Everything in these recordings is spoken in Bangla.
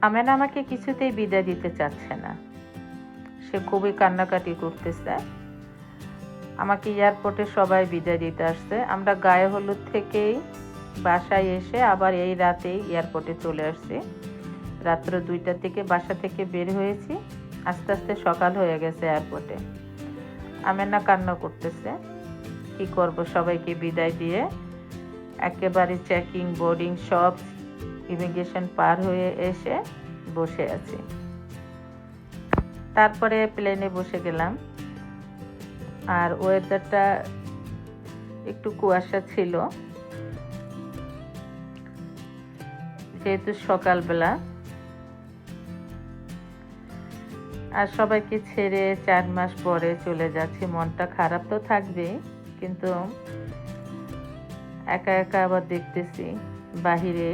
আমেনা আমাকে কিছুতেই বিদায় দিতে চাচ্ছে না, সে খুবই কান্নাকাটি করতেছে। আমাকে এয়ারপোর্টে সবাই বিদায় দিতে আসছে। আমরা গায়ে হলুদ থেকেই বাসায় এসে আবার এই রাতেই এয়ারপোর্টে চলে আসছি। রাত্র 2টার দিকে বাসা থেকে বের হয়েছি, আস্তে আস্তে সকাল হয়ে গেছে এয়ারপোর্টে। আমেনা কান্না করতেছে, কি করব, সবাইকে বিদায় দিয়ে একেবারে চেকিং বোর্ডিং সব ইমিগ্রেশন পার হয়ে এসে বসে আছি। তারপরে প্লেনে বসে গেলাম, আর ওয়েদারটা একটু কুয়াশা ছিল, যেহেতু সকালবেলা। আর সবাইকে ছেড়ে 4 মাস পরে চলে যাচ্ছি, মনটা খারাপ তো থাকবেই, কিন্তু একা একা আবার দেখতেছি। বাহিরে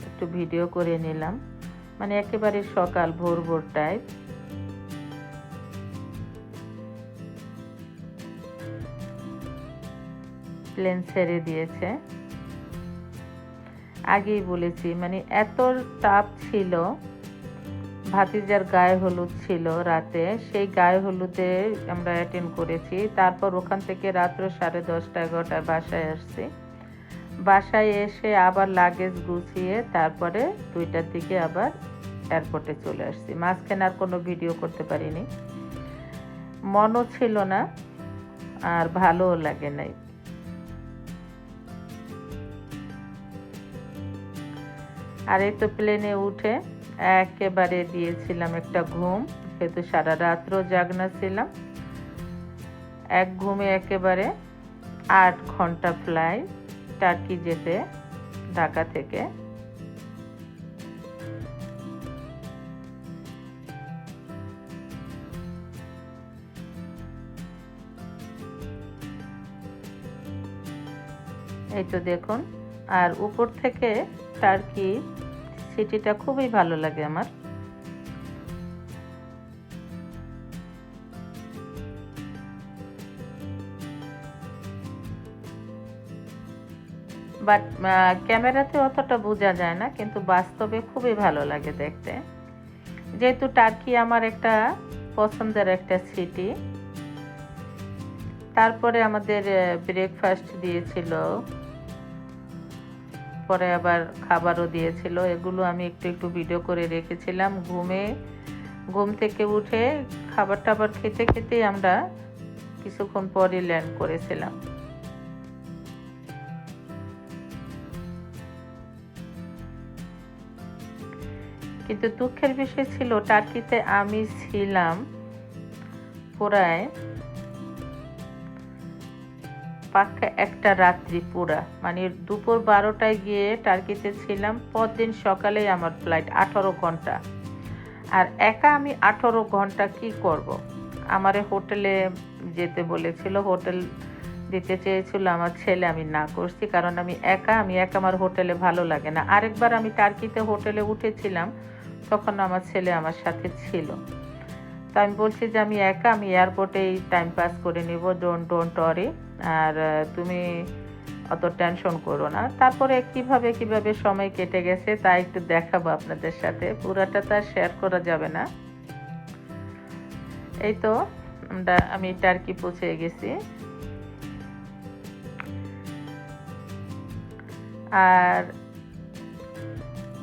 একটু ভিডিও করে নিলাম, মানে একেবারে সকাল ভোর ভোর টাইপ। প্লেন ছেড়ে দিয়েছে। আগেই বলেছি, মানে এত তাপ ছিল। ভাতিজার গায়ে হলুদ ছিল রাতে, সেই গায়ে হলুদে আমরা অ্যাটেন্ড করেছি। তারপর ওখান থেকে রাত্র 10:30 11টায় বাসায় আসছি। বাসায় এসে আবার লাগেজ গুছিয়ে তারপরে 2টার দিকে আবার এয়ারপোর্টে চলে আসছি। মাঝখানে আর কোনো ভিডিও করতে পারিনি, মনও ছিল না আর ভালোও লাগে নাই। আর এই তো প্লেনে উঠে একেবারে দিয়েছিলাম একটা ঘুম, যেহেতু সারা রাত্র জাগনা ছিলাম। এক ঘুমে একেবারে 8 ঘন্টা ফ্লাইট টার্কি যেতে, ঢাকা থেকে। এই তো দেখুন, আর উপর থেকে টার্কি সিটিটা খুবই ভালো লাগে আমার। বাট ক্যামেরাতে অতটা বোঝা যায় না, কিন্তু বাস্তবে খুবই ভালো লাগে দেখতে। যেহেতু টার্কি আমার একটা পছন্দের একটা সিটি। তারপরে আমাদের ব্রেকফাস্ট দিয়েছিল, পরে আবার খাবারও দিয়েছিল। এগুলো আমি একটু একটু ভিডিও করে রেখেছিলাম। ঘুম থেকে উঠে খাবার টাবার খেতে খেতেই আমরা কিছুক্ষণ পরে ল্যান্ড করেছিলাম। কিন্তু দুঃখের বিষয় ছিল, টার্কিতে আমি ছিলাম প্রায় পাক্কা একটা রাত্রি পুরা, মানে দুপুর 12টায় গিয়ে টার্কিতে ছিলাম। পরদিন সকালে আমার ফ্লাইট 18 ঘন্টা। আর একা আমি 18 ঘন্টা কি করব? আমারে হোটেলে যেতে বলেছিল, হোটেল দিতে চেয়েছিল আমার ছেলে, আমি না করছি, কারণ আমি একা আমার হোটেলে ভালো লাগে না। আরেকবার আমি টার্কিতে হোটেলে উঠেছিলাম, তখন আমার ছেলে আমার সাথে ছিল। তো আমি বলছি যে আমি একা, আমি এয়ারপোর্টেই টাইম পাস করে নিব, ডোন্ট ওয়ারি, আর তুমি অত টেনশন করো না। তারপরে কিভাবে সময় কেটে গেছে তা একটু দেখাবো আপনাদের সাথে, পুরাটা তো আর শেয়ার করা যাবে না। এই তো আমি টার্কি পৌঁছে গেছি। আর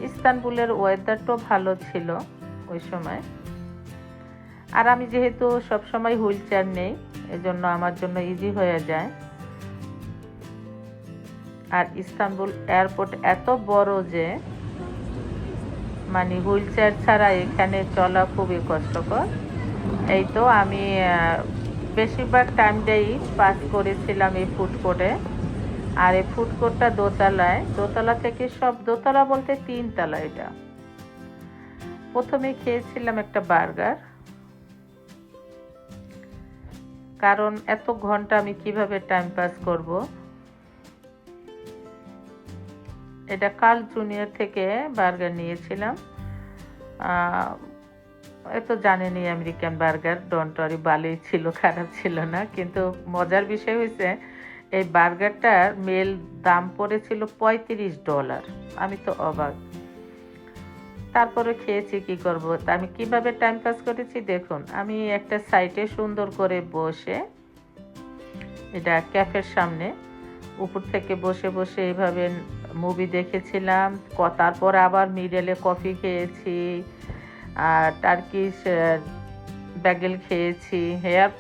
ইস্তানবুলের ওয়েদারটাও ভালো ছিল ওই সময়। আর আমি যেহেতু সবসময় হুইল চেয়ার নেই, এজন্য আমার জন্য ইজি হয়ে যায়। আর ইস্তানবুল এয়ারপোর্ট এত বড় যে মানে হুইল চেয়ার ছাড়া এখানে চলা খুবই কষ্টকর। এই তো আমি বেশিরভাগ টাইমটাই পাস করেছিলাম এই ফুড কোর্টে। আর এই ফুড কোর্টটা দোতলা থেকে সব, দোতলা বলতে 3 তলা। এটা প্রথমে খেয়েছিলাম একটা বার্গার, কারণ এত ঘন্টা আমি কিভাবে টাইম পাস করব। এটা কার্ল জুনিয়র থেকে বার্গার নিয়েছিলাম। এত জানেনি আমেরিকান বার্গার, ডোন্ট ওয়ারি, ভালোই ছিল, খারাপ ছিল না। কিন্তু মজার বিষয় হয়েছে, এই বার্গারটার মেল দাম পড়েছিল $35। আমি তো অবাক। তারপরে খেয়েছি, কি করব। তা আমি কিভাবে টাইম পাস করেছি দেখুন। আমি একটা সাইটে সুন্দর করে বসে, এটা ক্যাফের সামনে, উপর থেকে বসে বসে এইভাবে মুভি দেখেছিলাম। তারপর আবার মিডলে কফি খেয়েছি, আর টার্কিশ ব্যাগেল খেয়েছি।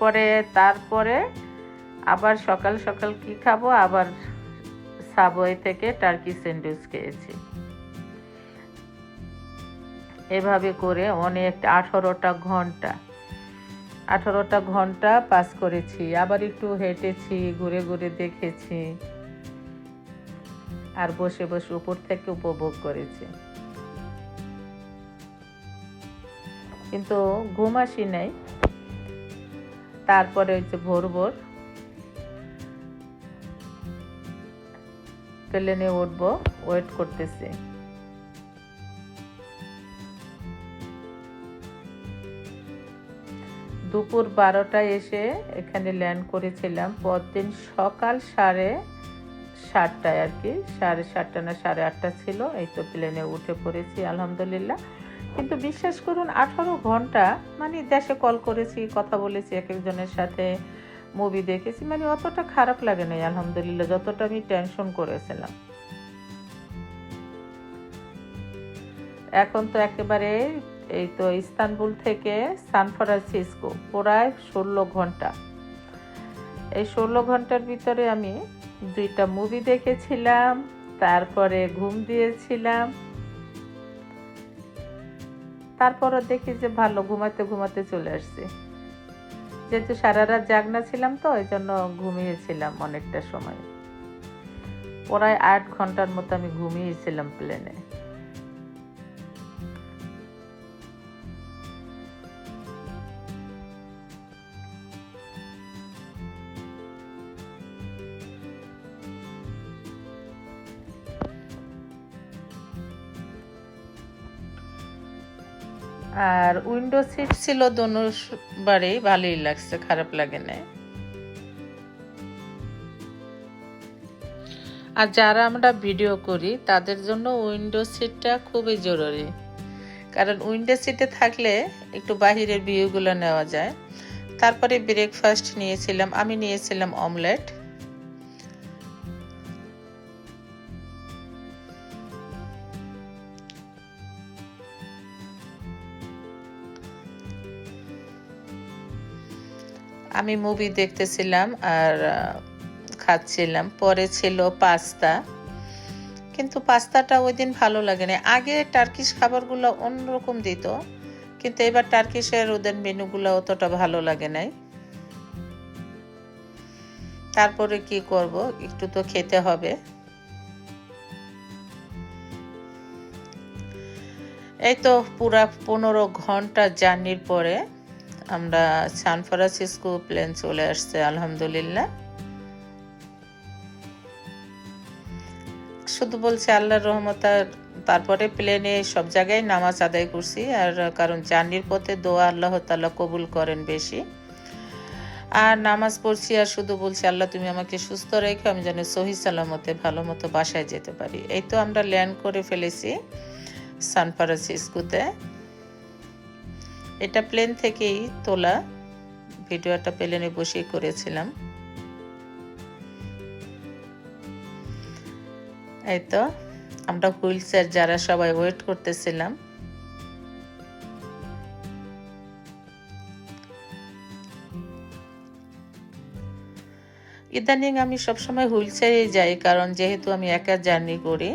পরে তারপরে আবার সকাল সকাল কি খাবো, আবার সাবওয়ে থেকে টার্কি স্যান্ডউইচ খেয়েছি। এভাবে করে অনেক 18টা ঘন্টা পাস করেছি। আবার একটু হেঁটেছি, ঘুরে ঘুরে দেখেছি, আর বসে বসে উপর থেকে উপভোগ করেছি। কিন্তু ঘুম আসি নাই। তারপরে হচ্ছে ভোর ভোর প্লেনে উঠবো, ওয়েট করতেছি। দুপুর 12টায় এসে এখানে ল্যান্ড করেছিলাম। পরদিন সকাল 7:30টায় আর কি, 7:30 না 8:30 ছিল। এই তো প্লেনে উঠে পড়েছি আলহামদুলিল্লাহ। কিন্তু বিশ্বাস করুন 18 ঘন্টা, মানে দেশে কল করেছি, কথা বলেছি এক একজনের সাথে, মুভি দেখেছি, মানে অতটা খারাপ লাগে নাই আলহামদুলিল্লাহ, যতটা আমি টেনশন করেছিলাম। এখন তো একেবারে, এই তো ইস্তানবুল থেকে সান ফ্রান্সিসকো প্রায় 16 ঘন্টা। এই 16 ঘন্টার ভিতরে আমি 2টা মুভি দেখেছিলাম, তারপরে ঘুম দিয়েছিলাম। তারপরও দেখি যে ভালো, ঘুমাতে ঘুমাতে চলে আসছি। যেহেতু সারা রাত জাগনা ছিলাম, তো এই জন্য ঘুমিয়েছিলাম অনেকটা সময়। প্রায় 8 ঘন্টার মতো আমি ঘুমিয়েছিলাম প্লেনে। আর উইন্ডো সিট ছিল দোনোবারেই, ভালোই লাগছে, খারাপ লাগে না। আর যারা আমরা ভিডিও করি তাদের জন্য উইন্ডো সিটটা খুবই জরুরি, কারণ উইন্ডো সিটে থাকলে একটু বাহিরের ভিউগুলো নেওয়া যায়। তারপরে ব্রেকফাস্ট নিয়েছিলাম, আমি নিয়েছিলাম অমলেট। আমি মুভি দেখতেছিলাম আর খাচ্ছিলাম। পরে ছিল পাস্তা, কিন্তু পাস্তাটা ওই দিন ভালো লাগে না। আগে টার্কিশ খাবারগুলো অন্যরকম দিত, কিন্তু এবার টার্কিশের ওদের মেনুগুলো অতটা ভালো লাগে নাই। তারপরে কি করব, একটু তো খেতে হবে। এই তো পুরা 15 ঘন্টা জার্নির পরে আমরা সান ফ্রান্সিসকো প্লেন চলে আসছে আলহামদুলিল্লাহ। শুধু বলছে আল্লাহর রহমত। তারপরে প্লেনে সব জায়গায় নামাজ আদায় করছি, আর কারণ জার্নির পথে দোয়া আল্লাহ তাআলা কবুল করেন বেশি। আর নামাজ পড়ছি আর শুধু বলছি আল্লাহ তুমি আমাকে সুস্থ রেখো, আমি যেন সহি সালামতে ভালো মতো বাসায় যেতে পারি। এই তো আমরা ল্যান্ড করে ফেলেছি সান ফ্রান্সিসকোতে। এটা প্লেন থেকেই তোলা ভিডিওটা, প্লেনে বসেই করেছিলাম। এই তো আমরা হুইল চেয়ার যারা সবাই ওয়েট করতেছিলাম। ইদানিং আমি সবসময় হুইল চেয়ারে যাই, কারণ যেহেতু আমি একা জার্নি করি,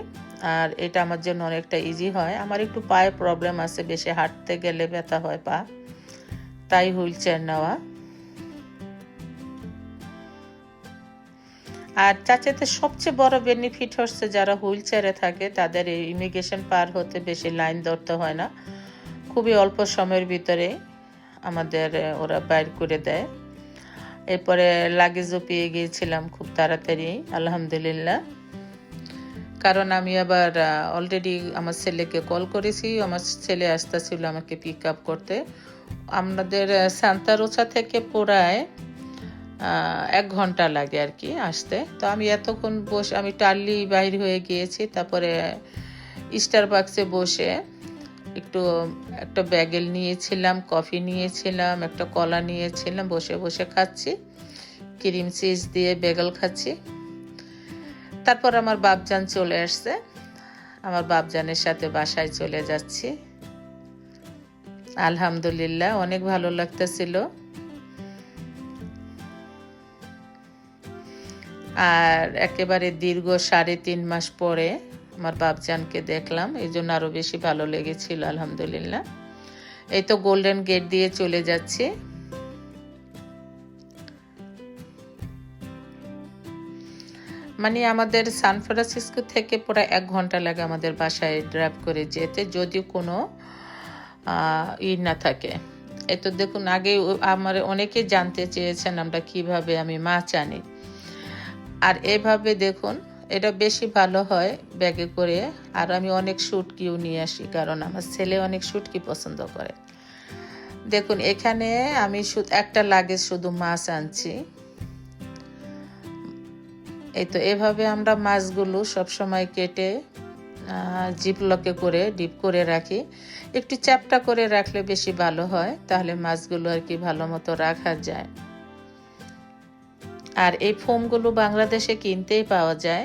আর এটা আমার জন্য অনেকটা ইজি হয়। আমার একটু পায়ে প্রবলেম আছে, বেশি হাঁটতে গেলে ব্যথা হয় পা, তাই হুইল চেয়ার নেওয়া। আর চাচাতে সবচেয়ে বড় বেনিফিট হচ্ছে যারা হুইল চেয়ারে থাকে তাদের এই ইমিগ্রেশন পার হতে বেশি লাইন ধরতে হয় না, খুবই অল্প সময়ের ভিতরে আমাদের ওরা বাইর করে দেয়। এরপরে লাগেজও পেয়ে গিয়েছিলাম খুব তাড়াতাড়ি আলহামদুলিল্লাহ, কারণ আমি আবার অলরেডি আমার ছেলেকে কল করেছি, আমার ছেলে আসতেছিল আমাকে পিক আপ করতে। আমাদের সান্তা রোসা থেকে প্রায় 1 ঘন্টা লাগে আর কি আসতে। তো আমি এতক্ষণ আমি টার্লি বাইর হয়ে গিয়েছি, তারপরে স্টারবাক্সে বসে একটু একটা ব্যাগেল নিয়েছিলাম, কফি নিয়েছিলাম, একটা কলা নিয়েছিলাম, বসে বসে খাচ্ছি, ক্রিম চিজ দিয়ে বেগেল খাচ্ছি। তারপর আমার বাপজান চলে আসছে, আমার বাপজানের সাথে বাসায় চলে যাচ্ছি। আলহামদুলিল্লাহ অনেক ভালো লাগতেছিল। আর একেবারে দীর্ঘ 3.5 মাস পরে আমার বাপজানকে দেখলাম, এই জন্য আরো বেশি ভালো লেগেছিল আলহামদুলিল্লাহ। এই তো গোল্ডেন গেট দিয়ে চলে যাচ্ছি। মানে আমাদের সান ফ্রান্সিসকো থেকে প্রায় 1 ঘন্টা লাগে আমাদের বাসায় ড্রাইভ করে যেতে, যদি কোনো না থাকে। এই তো দেখুন, আগে আমার অনেকে জানতে চেয়েছেন আমরা কিভাবে আমি মাছ আনি। আর এভাবে দেখুন, এটা বেশি ভালো হয় ব্যাগে করে। আর আমি অনেক শুটকিও নিয়ে আসি, কারণ আমার ছেলে অনেক শুটকি পছন্দ করে। দেখুন এখানে আমি একটা লাগেজ শুধু মাছ আনছি। এই তো এভাবে আমরা মাছগুলো সবসময় কেটে জিপলকে করে ডিপ করে রাখি। একটু চ্যাপটা করে রাখলে বেশি ভালো হয়, তাহলে মাছগুলো আর কি ভালো মতো রাখা যায়। আর এই ফোমগুলো বাংলাদেশে কিনতেই পাওয়া যায়,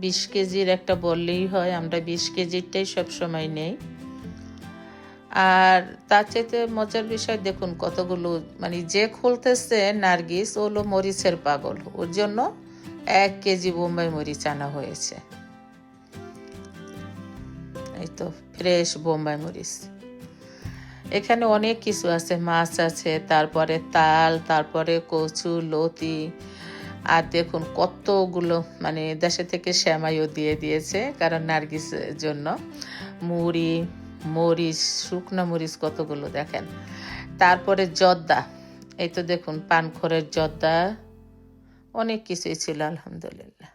20 কেজির একটা বললেই হয়, আমরা 20 কেজিরটাই সবসময় নেই। আর তার চাইতে মজার বিষয় দেখুন কতগুলো, মানে যে খুলতেছে নার্গিস ওলো মরিচের পাগল, ওর জন্য 1 কেজি বোম্বাই মরিচ আনা হয়েছে। এই তো ফ্রেশ বোম্বাই মরিচ। এখানে অনেক কিছু আছে, মাছ আছে, তারপরে তাল, তারপরে কচু লতি। আর দেখুন কতগুলো, মানে দেশে থেকে সেমাইও দিয়ে দিয়েছে, কারণ নার্গিসের জন্য। মুড়ি, মরিচ, শুকনো মরিচ কতগুলো দেখেন। তারপরে জর্দা, এই তো দেখুন পানখরের জর্দা, অনেক কিছুই ছিল আলহামদুলিল্লাহ।